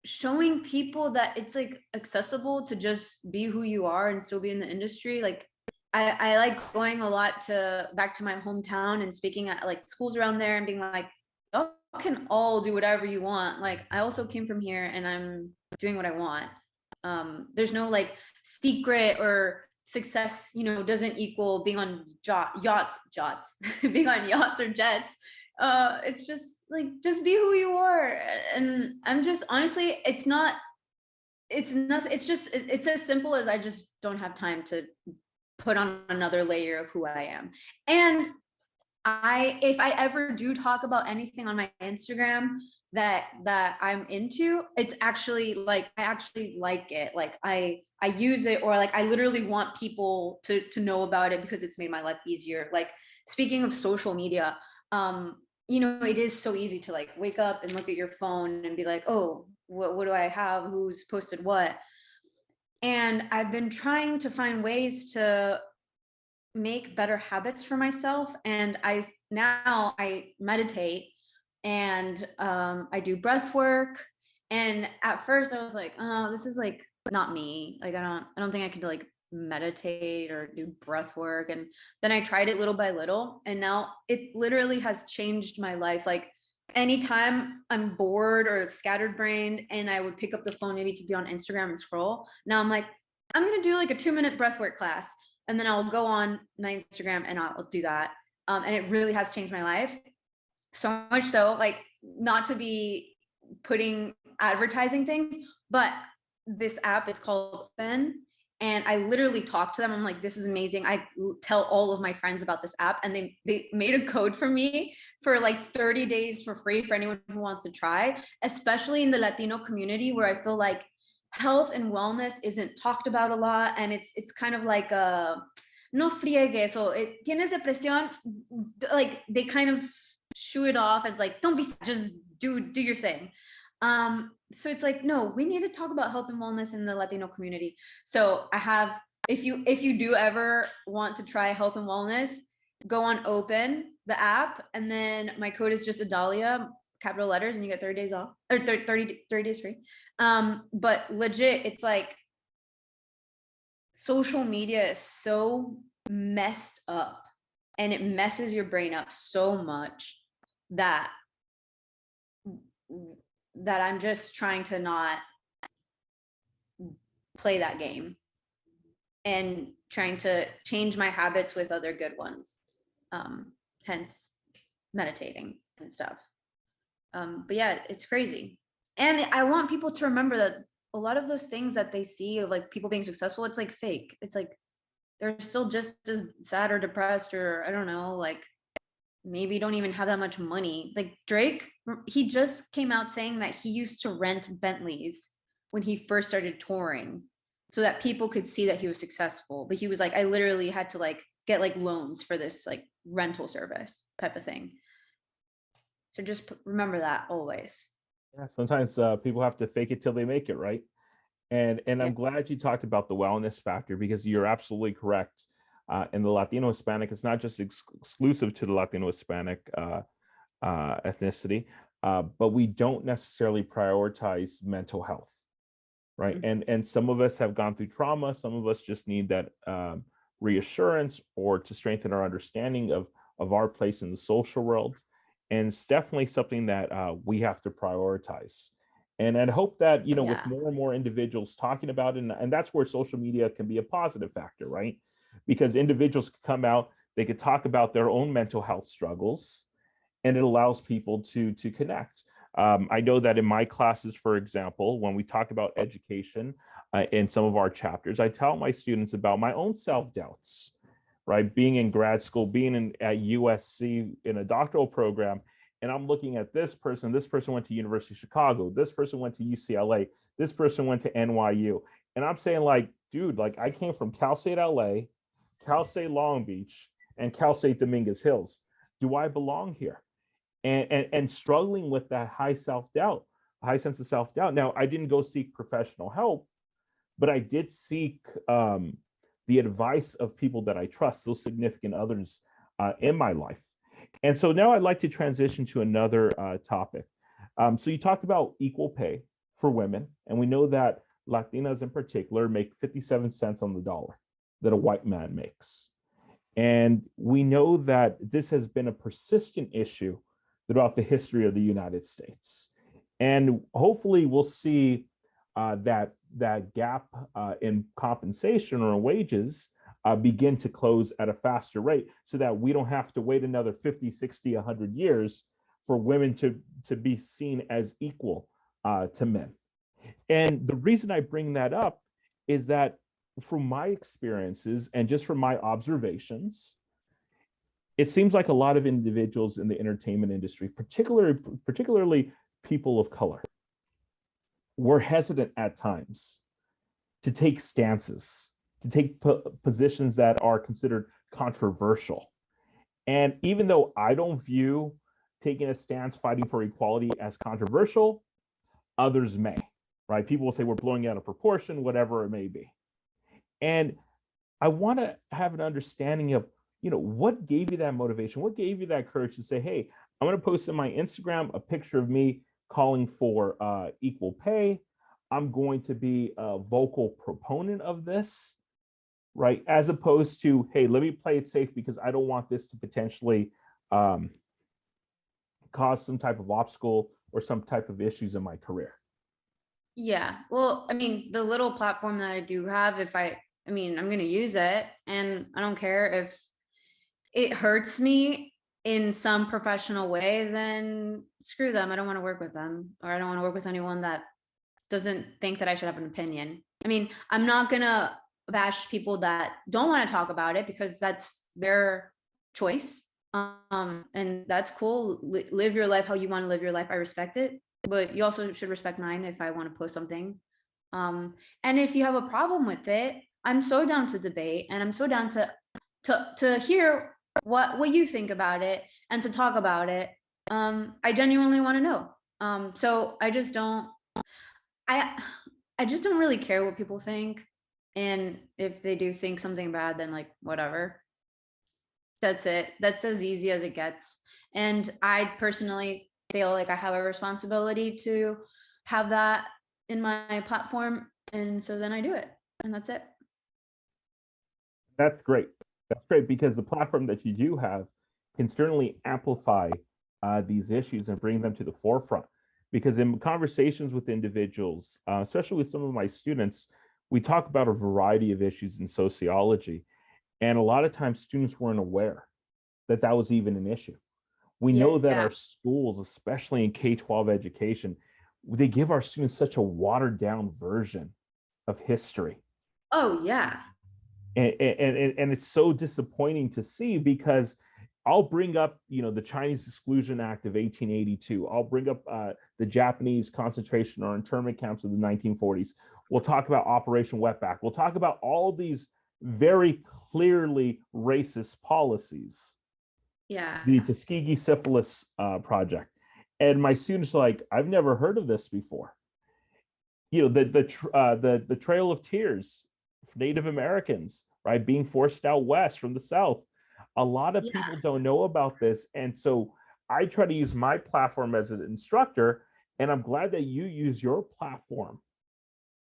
showing people that it's like accessible to just be who you are and still be in the industry. Like I like going a lot back to my hometown and speaking at like schools around there and being like, y'all can all do whatever you want. Like I also came from here and I'm doing what I want. There's no like secret or success, doesn't equal being on yachts, being on yachts or jets. It's just like, just be who you are. And I'm just, honestly, it's nothing. It's as simple as I just don't have time to put on another layer of who I am. And if I ever do talk about anything on my Instagram that I'm into, it's actually like, I actually like it. Like I use it, or like I literally want people to know about it because it's made my life easier. Like speaking of social media, it is so easy to like wake up and look at your phone and be like, oh, what do I have? Who's posted what? And I've been trying to find ways to make better habits for myself. And I meditate and I do breath work. And at first I was like, oh, this is like not me. Like I don't think I could like meditate or do breath work. And then I tried it little by little, and now it literally has changed my life. Like anytime I'm bored or scattered brained and I would pick up the phone maybe to be on Instagram and scroll, now I'm like, I'm going to do like a 2-minute breathwork class. And then I'll go on my Instagram and I'll do that. And it really has changed my life. So much so, like, not to be putting advertising things, but this app, it's called Open. And I literally talk to them. I'm like, this is amazing. I tell all of my friends about this app, and they made a code for me for like 30 days for free for anyone who wants to try, especially in the Latino community, where I feel like health and wellness isn't talked about a lot. And it's kind of like a no friegue. So tienes depresión, like they kind of shoo it off as like, don't be sad, just do your thing. So it's like, no, we need to talk about health and wellness in the Latino community. So I have, if you do ever want to try health and wellness, go on Open, the app, and then my code is just Idalia, capital letters, and you get 30 days off, or 30 days free. But legit, it's like social media is so messed up, and it messes your brain up so much that I'm just trying to not play that game and trying to change my habits with other good ones. Hence meditating and stuff. But yeah, it's crazy. And I want people to remember that a lot of those things that they see of like people being successful, it's like fake. It's like they're still just as sad or depressed, or I don't know, like maybe don't even have that much money. Like Drake, he just came out saying that he used to rent Bentleys when he first started touring so that people could see that he was successful. But he was like, I literally had to like get like loans for this like rental service type of thing. So just remember that always. Yeah, sometimes people have to fake it till they make it, right? And Yeah. I'm glad you talked about the wellness factor, because you're absolutely correct. In the Latino Hispanic, it's not just exclusive to the Latino Hispanic ethnicity, but we don't necessarily prioritize mental health, right? And some of us have gone through trauma. Some of us just need that reassurance or to strengthen our understanding of our place in the social world. And it's definitely something that we have to prioritize. And I hope that, you know, with more and more individuals talking about it, and that's where social media can be a positive factor, right? Because individuals could come out, they could talk about their own mental health struggles, and it allows people to connect. I know that in my classes, for example, when we talk about education in some of our chapters, I tell my students about my own self-doubts, right? Being in grad school, being at USC in a doctoral program, and I'm looking at this person went to University of Chicago, this person went to UCLA, this person went to NYU. And I'm saying like, dude, like I came from Cal State LA, Cal State Long Beach, and Cal State Dominguez Hills. Do I belong here? And struggling with that high self-doubt, high sense of self-doubt. Now, I didn't go seek professional help, but I did seek the advice of people that I trust, those significant others in my life. And so now I'd like to transition to another topic. So you talked about equal pay for women, and we know that Latinas in particular make 57 cents on the dollar that a white man makes. And we know that this has been a persistent issue throughout the history of the United States. And hopefully we'll see that gap in compensation or in wages begin to close at a faster rate, so that we don't have to wait another 50, 60, 100 years for women to be seen as equal to men. And the reason I bring that up is that from my experiences and just from my observations, it seems like a lot of individuals in the entertainment industry, particularly people of color, were hesitant at times to take stances, to take positions that are considered controversial. And even though I don't view taking a stance fighting for equality as controversial, others may, right? People will say we're blowing out of proportion, whatever it may be. And I want to have an understanding of, you know, what gave you that motivation? What gave you that courage to say, hey, I'm going to post on my Instagram a picture of me calling for equal pay. I'm going to be a vocal proponent of this, right? As opposed to, hey, let me play it safe because I don't want this to potentially cause some type of obstacle or some type of issues in my career. Yeah. Well, I mean, the little platform that I do have, I mean, I'm going to use it, and I don't care if it hurts me in some professional way, then screw them. I don't want to work with them, or I don't want to work with anyone that doesn't think that I should have an opinion. I mean, I'm not going to bash people that don't want to talk about it because that's their choice. And that's cool. Live your life how you want to live your life. I respect it, but you also should respect mine if I want to post something. And if you have a problem with it, I'm so down to debate, and I'm so down to hear what you think about it and to talk about it. I genuinely want to know. So I I just don't really care what people think. And if they do think something bad, then like whatever. That's it. That's as easy as it gets. And I personally feel like I have a responsibility to have that in my platform. And so then I do it. And that's it. That's great. That's great because the platform that you do have can certainly amplify these issues and bring them to the forefront. Because in conversations with individuals, especially with some of my students, we talk about a variety of issues in sociology. And a lot of times students weren't aware that that was even an issue. We know that Yeah. our schools, especially in K-12 education, they give our students such a watered down version of history. Oh, yeah. And it's so disappointing to see because I'll bring up, the Chinese Exclusion Act of 1882. I'll bring up the Japanese concentration or internment camps of the 1940s. We'll talk about Operation Wetback. We'll talk about all these very clearly racist policies. Yeah. The Tuskegee Syphilis Project. And my students are like, I've never heard of this before. The Trail of Tears for Native Americans, right, being forced out west from the South. A lot of Yeah. people don't know about this, and so I try to use my platform as an instructor, and I'm glad that you use your platform,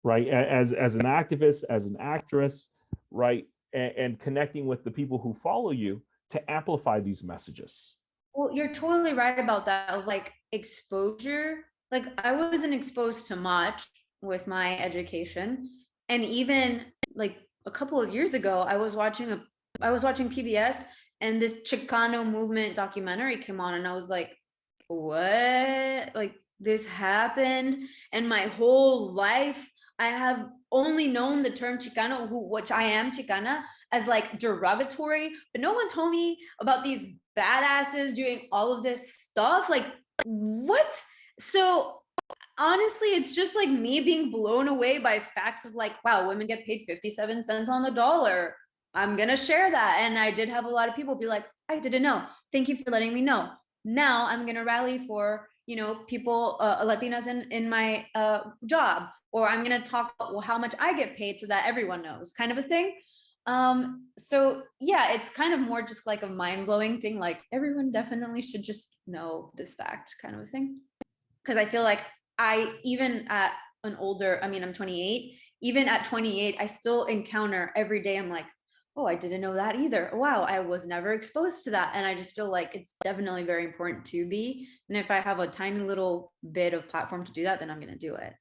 right, as an activist, as an actress, right, and connecting with the people who follow you to amplify these messages. Well, you're totally right about that, of like exposure. Like I wasn't exposed to much with my education. And even like a couple of years ago, I was watching PBS, and this Chicano movement documentary came on, and I was like, what? Like this happened? And my whole life I have only known the term Chicano, which I am Chicana, as like derogatory, but no one told me about these badasses doing all of this stuff. Like, what? So honestly, it's just like me being blown away by facts of like, wow, women get paid 57 cents on the dollar. I'm going to share that. And I did have a lot of people be like, I didn't know. Thank you for letting me know. Now I'm going to rally for, people, Latinas in my job, or I'm going to talk about, well, how much I get paid so that everyone knows, kind of a thing. So yeah, it's kind of more just like a mind-blowing thing. Like everyone definitely should just know this fact, kind of a thing. Because I feel like even at I mean, I'm 28, even at 28, I still encounter every day. I'm like, oh, I didn't know that either. Wow, I was never exposed to that. And I just feel like it's definitely very important to be. And if I have a tiny little bit of platform to do that, then I'm going to do it.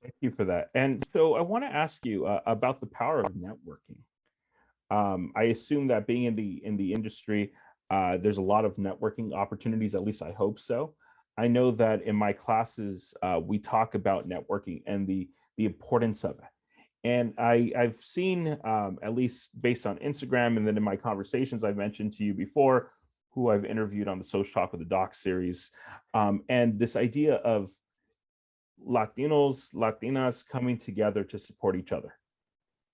Thank you for that. And so I want to ask you about the power of networking. I assume that being in the industry, there's a lot of networking opportunities. At least I hope so. I know that in my classes, we talk about networking and the importance of it. And I've seen, at least based on Instagram, and then in my conversations I've mentioned to you before, who I've interviewed on the Social Talk with the Doc series, and this idea of Latinos, Latinas coming together to support each other.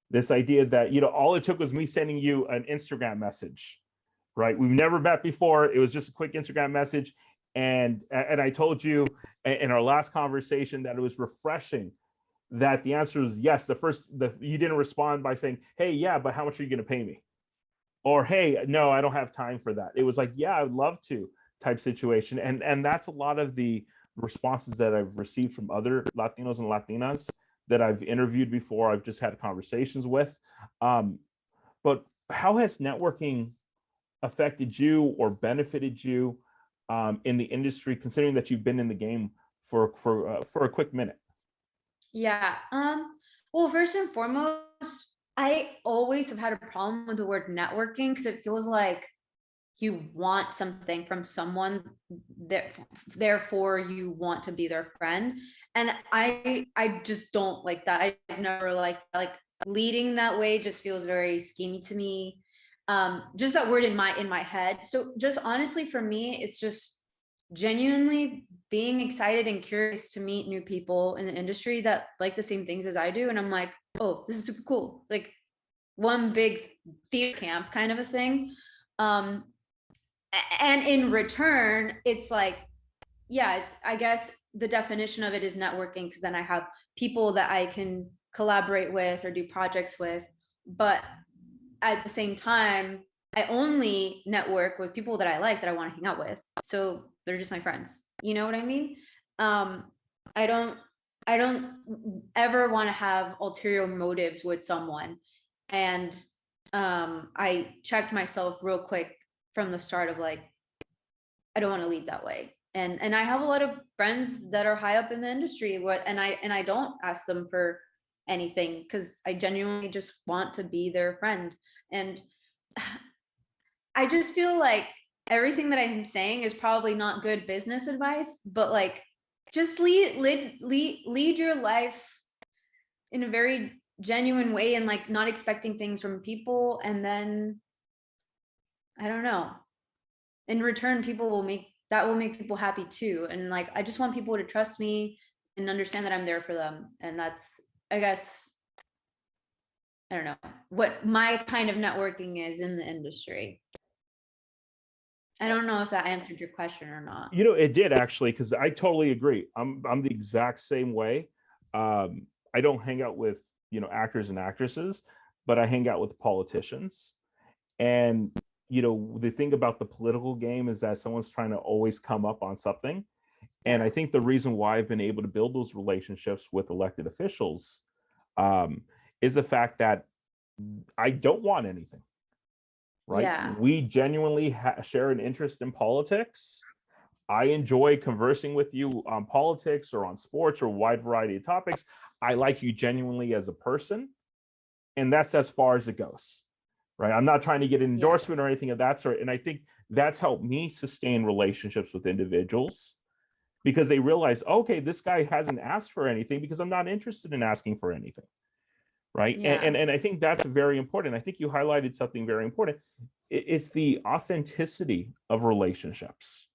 This idea that, all it took was me sending you an Instagram message, right? We've never met before. It was just a quick Instagram message. And I told you in our last conversation that it was refreshing that the answer was yes. You didn't respond by saying, hey, yeah, but how much are you going to pay me? Or, hey, no, I don't have time for that. It was like, yeah, I'd love to type situation. And that's a lot of the responses that I've received from other Latinos and Latinas that I've interviewed before, I've just had conversations with. But how has networking affected you or benefited you in the industry, considering that you've been in the game for a quick minute? Yeah. Well, first and foremost, I always have had a problem with the word networking because it feels like you want something from someone that therefore you want to be their friend. And I just don't like that. I never like leading that way just feels very schemy to me. Just that word in my head. So just honestly for me, it's just genuinely being excited and curious to meet new people in the industry that like the same things as I do. And I'm like, oh, this is super cool. Like one big theater camp kind of a thing. Um, and in return, it's like, yeah, it's, I guess the definition of it is networking because then I have people that I can collaborate with or do projects with. But at the same time, I only network with people that I like, that I want to hang out with. So they're just my friends. You know what I mean? Um, I don't I don't ever want to have ulterior motives with someone. And I checked myself real quick from the start of like, I don't want to lead that way. And I have a lot of friends that are high up in the industry, and I don't ask them for anything because I genuinely just want to be their friend. And I just feel like everything that I'm saying is probably not good business advice, but like just lead your life in a very genuine way and like not expecting things from people. And then I don't know. In return, people will make people happy too. And like I just want people to trust me and understand that I'm there for them. And that's, I guess, I don't know what my kind of networking is in the industry. I don't know if that answered your question or not. It did actually, because I totally agree. I'm the exact same way. I don't hang out with actors and actresses, but I hang out with politicians. And the thing about the political game is that someone's trying to always come up on something. And I think the reason why I've been able to build those relationships with elected officials is the fact that I don't want anything, right? Yeah. We genuinely share an interest in politics. I enjoy conversing with you on politics or on sports or a wide variety of topics. I like you genuinely as a person. And that's as far as it goes, right? I'm not trying to get an endorsement or anything of that sort. And I think that's helped me sustain relationships with individuals because they realize, okay, this guy hasn't asked for anything because I'm not interested in asking for anything, right? Yeah. And I think that's very important. I think you highlighted something very important. It's the authenticity of relationships.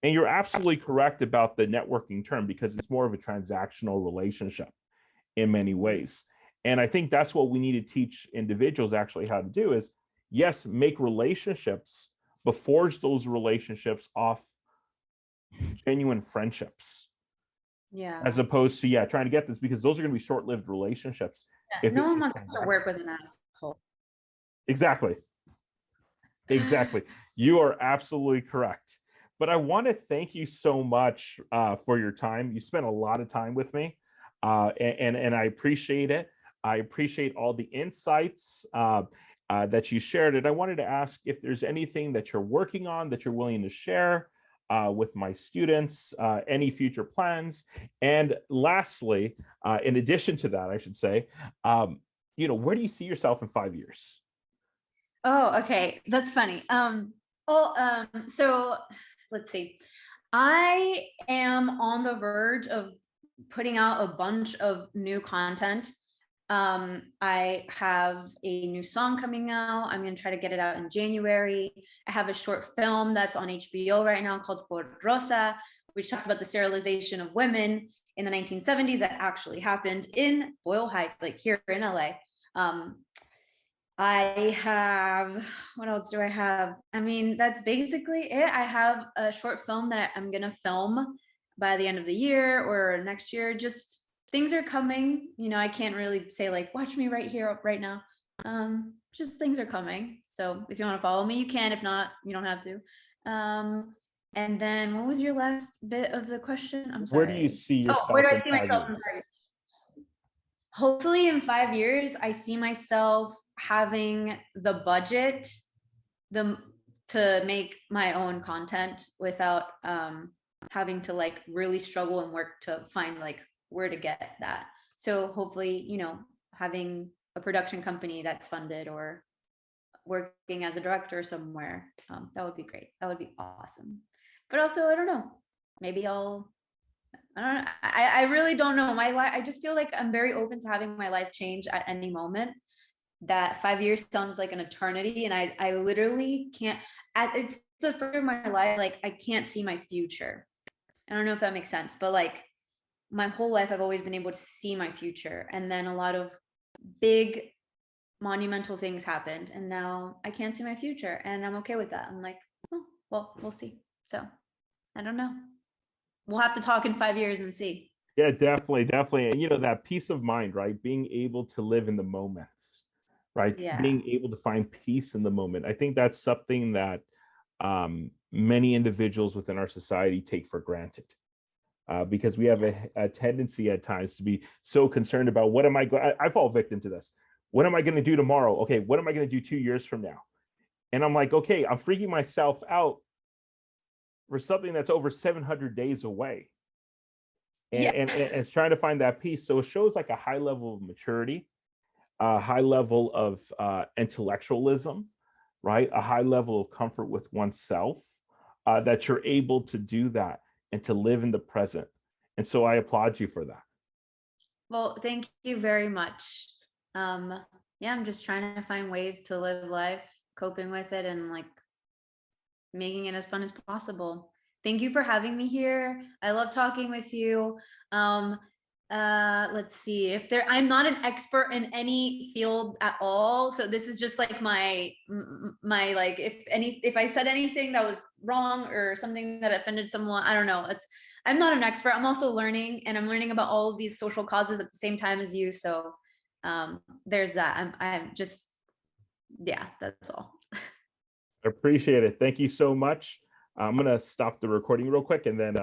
And you're absolutely correct about the networking term because it's more of a transactional relationship in many ways. And I think that's what we need to teach individuals actually how to do is, yes, make relationships, but forge those relationships off genuine friendships. Yeah. As opposed to, trying to get this because those are going to be short-lived relationships. If no one wants to work with an asshole. Exactly. Exactly. You are absolutely correct. But I want to thank you so much for your time. You spent a lot of time with me, and I appreciate it. I appreciate all the insights that you shared. And I wanted to ask if there's anything that you're working on that you're willing to share with my students, any future plans. And lastly, in addition to that, I should say, where do you see yourself in 5 years? Oh, okay. That's funny. So let's see. I am on the verge of putting out a bunch of new content. I have a new song coming out. I'm going to try to get it out in January. I have a short film that's on HBO right now called For Rosa, which talks about the sterilization of women in the 1970s that actually happened in Boyle Heights, like here in LA. I have, what else do I have? I mean, that's basically it. I have a short film that I'm going to film by the end of the year or next year. Just things are coming. I can't really say like, watch me right here, right now. Just things are coming. So if you want to follow me, you can. If not, you don't have to. And then what was your last bit of the question? I'm sorry. Where do you see yourself where do I in see 5 myself in years? 5 years? Hopefully in 5 years, I see myself having the budget to make my own content without having to like really struggle and work to find like where to get that. So hopefully, having a production company that's funded or working as a director somewhere, that would be great. That would be awesome. But also, I don't know. Maybe I don't know. I really don't know. My life, I just feel like I'm very open to having my life change at any moment. That 5 years sounds like an eternity. And I literally can't, it's the first of my life, like I can't see my future. I don't know if that makes sense, but like my whole life, I've always been able to see my future. And then a lot of big monumental things happened. And now I can't see my future. And I'm okay with that. I'm like, oh, well, we'll see. So I don't know. We'll have to talk in 5 years and see. Yeah, definitely, definitely. And that peace of mind, right? Being able to live in the moment, right? Yeah. Being able to find peace in the moment. I think that's something that many individuals within our society take for granted. Because we have a tendency at times to be so concerned about what am I going. I fall victim to this. What am I going to do tomorrow? Okay, what am I going to do 2 years from now? And I'm like, okay, I'm freaking myself out for something that's over 700 days away. And it's trying to find that peace. So it shows like a high level of maturity, a high level of intellectualism, right? A high level of comfort with oneself, that you're able to do that and to live in the present. And so I applaud you for that. Well, thank you very much. Yeah, I'm just trying to find ways to live life, coping with it, and like making it as fun as possible. Thank you for having me here. I love talking with you. Let's see if there I'm not an expert in any field at all, so this is just like my like if I said anything that was wrong or something that offended someone, I don't know. I'm not an expert. I'm also learning, and I'm learning about all of these social causes at the same time as you. So there's that. I'm just, yeah, that's all. I appreciate it. Thank you so much. I'm going to stop the recording real quick and then